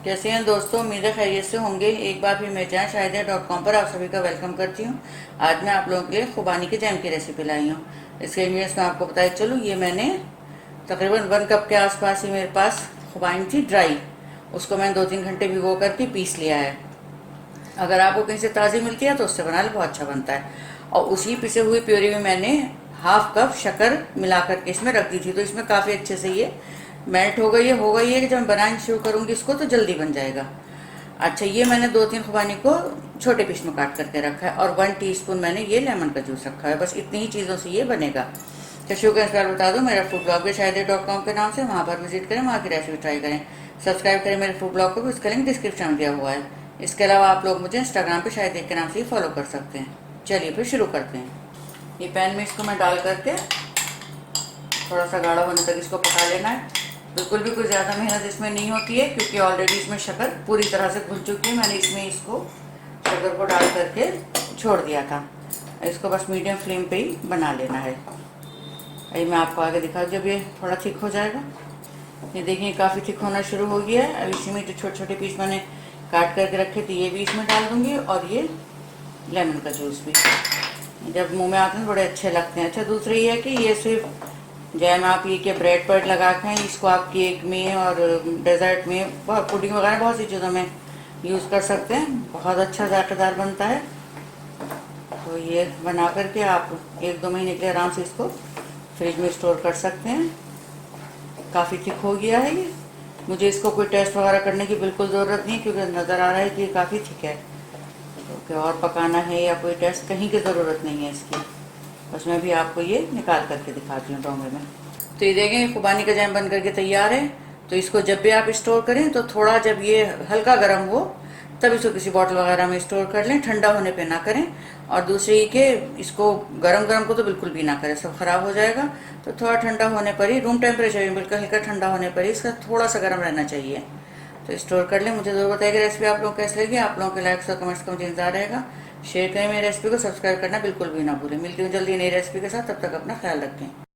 कैसे हैं दोस्तों, उम्मीद है खैरियत से होंगे। एक बार फिर मैं जहाँ शायद.com पर आप सभी का वेलकम करती हूँ। आज मैं आप लोगों के लिए खुबानी के जैम की रेसिपी लाई हूँ। इसके इंग्रीडियंट्स मैं आपको बताए चलूँ। ये मैंने तकरीबन 1 कप के आसपास ही मेरे पास खुबानी थी ड्राई। उसको मैंने 2-3 घंटे भिगो करके पीस लिया है। अगर आपको कहीं से ताज़ी मिलती है तो उससे बना लो, बहुत अच्छा बनता है। और उसी पिसे हुई प्योरी में मैंने हाफ कप शक्कर मिला करके इसमें रख दी थी, तो इसमें काफ़ी अच्छे से ये मेल्ट हो गई है कि जब मैं बनानी शुरू करूँगी इसको तो जल्दी बन जाएगा। अच्छा, ये मैंने 2-3 खुबानी को छोटे पीस में काट करके रखा है और 1 टीस्पून मैंने ये लेमन का जूस रखा है। बस इतनी ही चीज़ों से ये बनेगा। तो शुरू का इंस्टार बता दूँ, मेरा फूड ब्लॉग भी शायद.com के नाम से, वहाँ पर विजिट करें, वहाँ की रेसिपी ट्राई करें। सब्सक्राइब करें मेरे फूड ब्लॉग को भी, उसका लिंक डिस्क्रिप्शन में दिया हुआ है। इसके अलावा आप लोग मुझे इंस्टाग्राम पे शायद के नाम से ही फॉलो कर सकते हैं। चलिए फिर शुरू करते हैं। ये पैन में इसको मैं डाल करके थोड़ा सा गाढ़ा होने तक इसको पका लेना है। बिल्कुल भी कोई ज़्यादा मेहनत इसमें नहीं होती है, क्योंकि ऑलरेडी इसमें शक्कर पूरी तरह से घुल चुकी है। मैंने इसमें इसको शक्कर को डाल करके छोड़ दिया था। इसको बस मीडियम फ्लेम पे ही बना लेना है। अभी मैं आपको आगे दिखा, जब ये थोड़ा थिक हो जाएगा, ये देखिए काफ़ी थिक होना शुरू हो गया है। अब इसी में जो छोटे छोटे पीस मैंने काट करके रखे थे ये भी इसमें डाल दूंगी, और ये लेमन का जूस भी। जब मुंह में आते हैं बड़े अच्छे लगते हैं। अच्छा, दूसरी ये है कि ये सिर्फ जैम आप ये के ब्रेड पर लगा खाएं, इसको आप केक में और डेजर्ट में, बहुत पुडिंग वगैरह बहुत सी चीज़ों में यूज़ कर सकते हैं। बहुत अच्छा जायकेदार बनता है। तो ये बना करके आप 1-2 महीने के लिए आराम से इसको फ्रिज में स्टोर कर सकते हैं। काफ़ी थिक हो गया है ये। मुझे इसको कोई टेस्ट वगैरह करने की बिल्कुल ज़रूरत नहीं है, क्योंकि नज़र आ रहा है कि ये काफ़ी थिक है। तो क्या और पकाना है या कोई टेस्ट कहीं की ज़रूरत नहीं है इसकी। बस मैं भी आपको ये निकाल करके दिखाती हूँ डोंगे में। तो ये देखें खुबानी का जैम बन करके तैयार है। तो इसको जब भी आप स्टोर करें तो थोड़ा जब ये हल्का गर्म हो तब इसको किसी बॉटल वगैरह में स्टोर कर लें, ठंडा होने पे ना करें। और दूसरी के इसको गरम गरम को तो बिल्कुल भी ना करें, सब खराब हो जाएगा। तो थोड़ा ठंडा होने पर ही, रूम टेम्परेचर में बिल्कुल हल्का ठंडा होने पर ही इसका थोड़ा सा गर्म रहना चाहिए। तो स्टोर कर लें। मुझे ज़रूर बताइएगा रेसिपी आप लोग कैसे लगी। आप लोगों के लाइक्स और कमेंट्स का मुझे इंतजार रहेगा। शेयर करें मेरी रेसिपी को, सब्सक्राइब करना बिल्कुल भी ना भूलें। मिलती हूँ जल्दी नई रेसिपी के साथ, तब तक अपना ख्याल रखें।